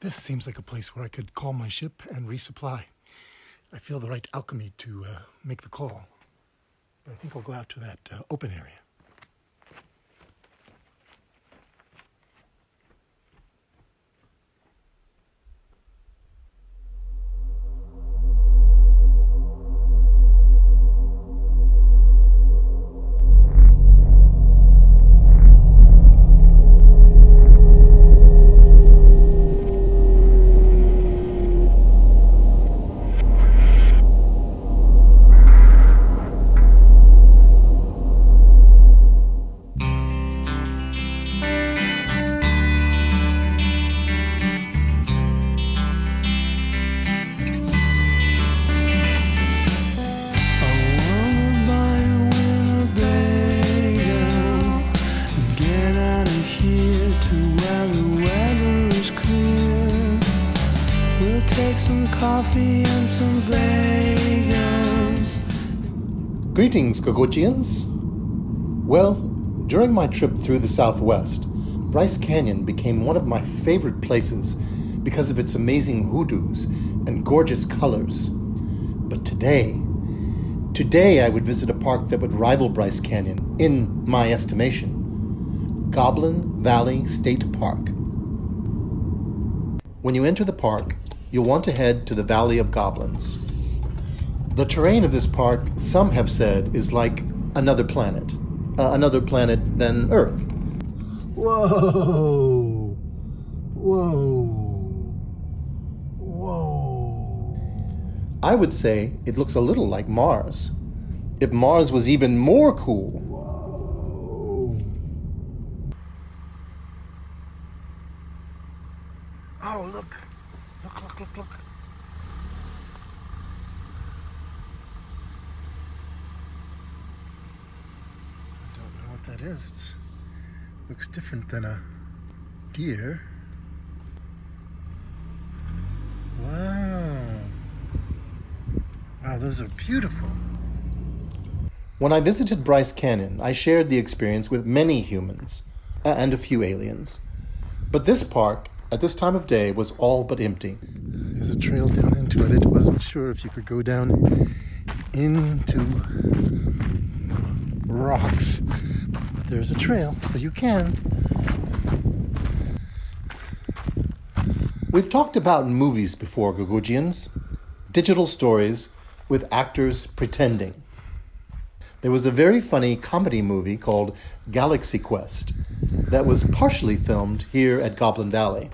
This seems like a place where I could call my ship and resupply. I feel the right alchemy to make the call. But I think I'll go out to that open area. Greetings, Gugu-Gee-ans. Well, during my trip through the Southwest, Bryce Canyon became one of my favorite places because of its amazing hoodoos and gorgeous colors. But today I would visit a park that would rival Bryce Canyon, in my estimation, Goblin Valley State Park. When you enter the park, you'll want to head to the Valley of Goblins. The terrain of this park, some have said, is like another planet than Earth. Whoa! Whoa! Whoa! I would say it looks a little like Mars. If Mars was even more cool. Whoa! Oh, look! Look! That is, it looks different than a deer. Wow, those are beautiful. When I visited Bryce Canyon, I shared the experience with many humans and a few aliens. But this park, at this time of day, was all but empty. There's a trail down into it. I wasn't sure if you could go down into rocks. There's a trail, so you can. We've talked about movies before, Gugu-Gee-ans. Digital stories with actors pretending. There was a very funny comedy movie called Galaxy Quest that was partially filmed here at Goblin Valley.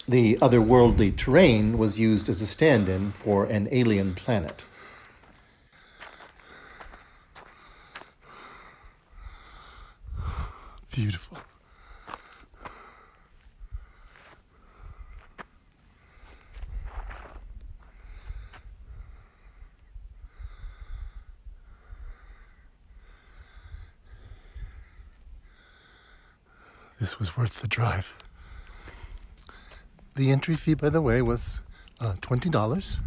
The otherworldly terrain was used as a stand-in for an alien planet. Beautiful. This was worth the drive. The entry fee, by the way, was $20.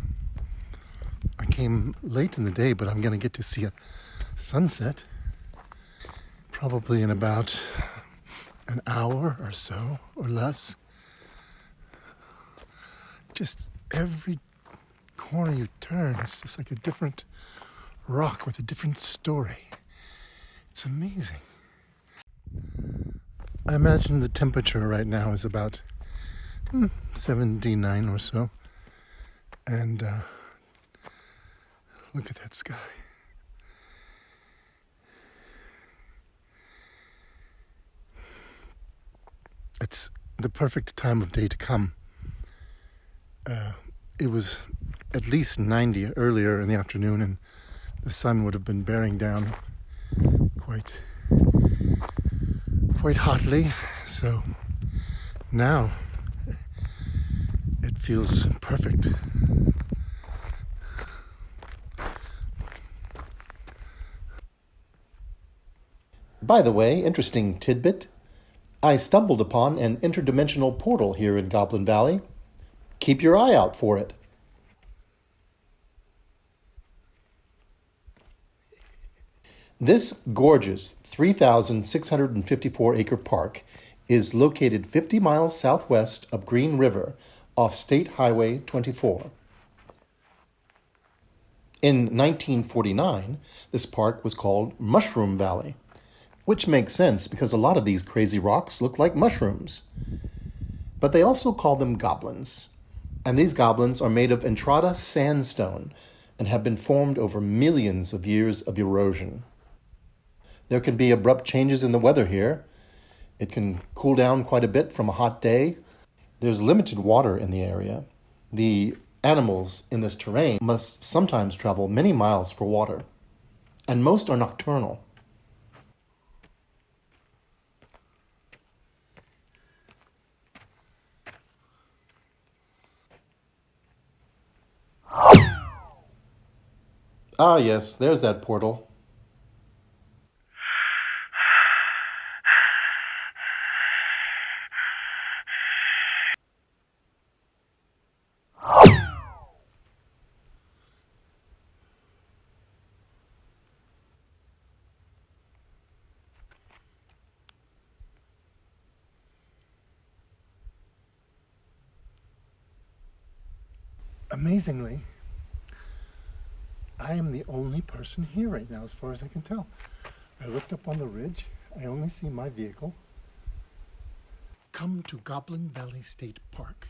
I came late in the day, but I'm going to get to see a sunset probably in about an hour or so, or less. Just every corner you turn, it's just like a different rock with a different story. It's amazing. I imagine the temperature right now is about 79 or so. And look at that sky. It's the perfect time of day to come. It was at least 90 earlier in the afternoon, and the sun would have been bearing down quite hotly. So now it feels perfect. By the way, interesting tidbit. I stumbled upon an interdimensional portal here in Goblin Valley. Keep your eye out for it. This gorgeous 3,654-acre park is located 50 miles southwest of Green River off State Highway 24. In 1949, this park was called Mushroom Valley, which makes sense because a lot of these crazy rocks look like mushrooms. But they also call them goblins, and these goblins are made of Entrada sandstone and have been formed over millions of years of erosion. There can be abrupt changes in the weather here. It can cool down quite a bit from a hot day. There's limited water in the area. The animals in this terrain must sometimes travel many miles for water, and most are nocturnal. Ah, yes, there's that portal. Amazingly, I am the only person here right now, as far as I can tell. I looked up on the ridge. I only see my vehicle. Come to Goblin Valley State Park.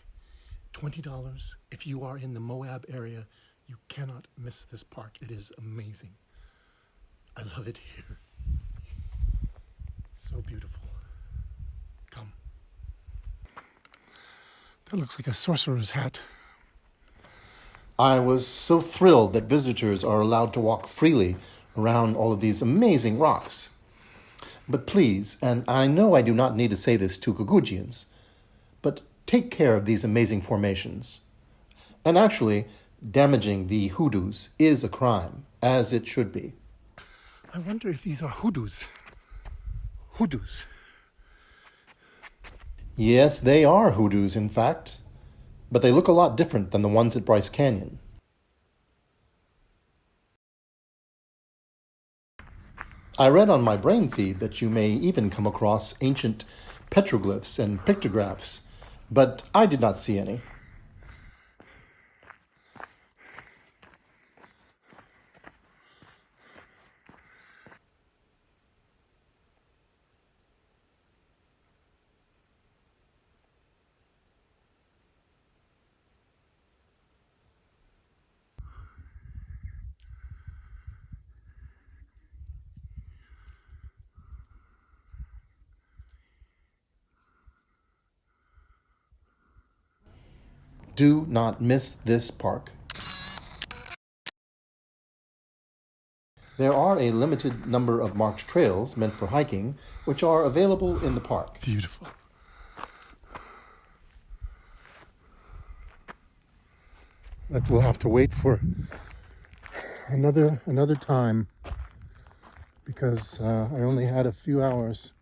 $20 if you are in the Moab area. You cannot miss this park. It is amazing. I love it here. So beautiful. Come. That looks like a sorcerer's hat. I was so thrilled that visitors are allowed to walk freely around all of these amazing rocks. But please, and I know I do not need to say this to Gugu-Gee-ans, but take care of these amazing formations. And actually, damaging the hoodoos is a crime, as it should be. I wonder if these are hoodoos. Hoodoos. Yes, they are hoodoos, in fact. But they look a lot different than the ones at Bryce Canyon. I read on my brain feed that you may even come across ancient petroglyphs and pictographs, but I did not see any. Do not miss this park. There are a limited number of marked trails meant for hiking, which are available in the park. Beautiful. But we'll have to wait for another time because I only had a few hours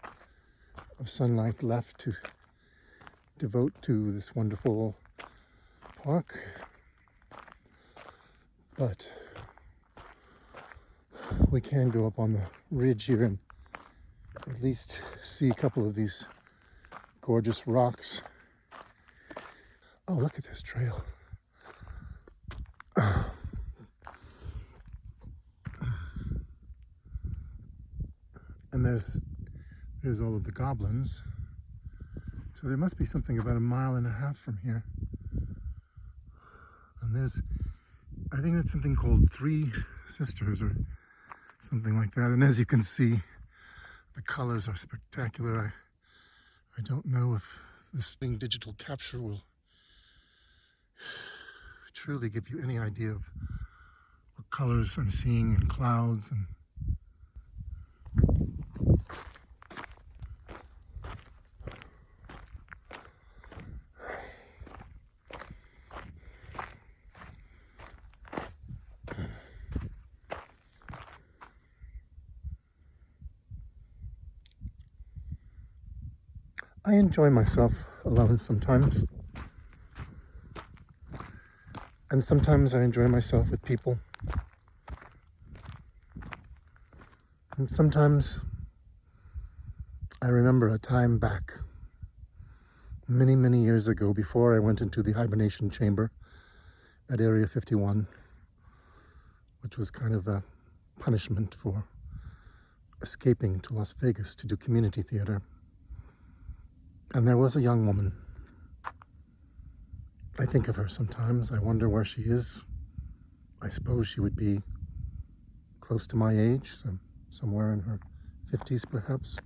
of sunlight left to devote to this wonderful park. But we can go up on the ridge here and at least see a couple of these gorgeous rocks. Oh, look at this trail. And there's all of the goblins. So there must be something about 1.5 miles from here. And I think that's something called Three Sisters or something like that. And as you can see, the colors are spectacular. I don't know if this thing digital capture will truly give you any idea of what colors I'm seeing in clouds and I enjoy myself alone sometimes. And sometimes I enjoy myself with people. And sometimes I remember a time back, many, many years ago, before I went into the hibernation chamber at Area 51, which was kind of a punishment for escaping to Las Vegas to do community theater. And there was a young woman. I think of her sometimes. I wonder where she is. I suppose she would be close to my age, somewhere in her 50s perhaps.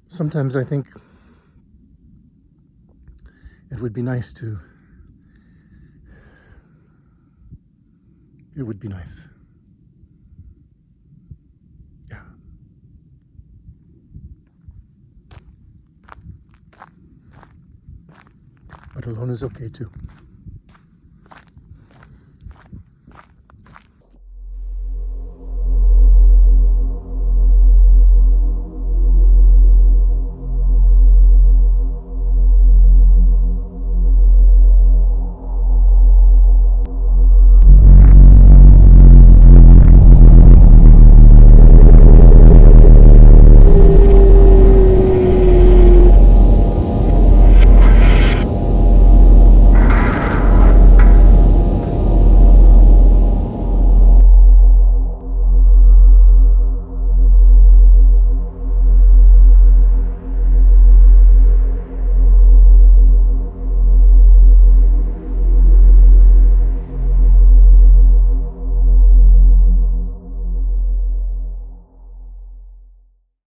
Sometimes I think it would be nice to... It would be nice. Yeah. But alone is okay too.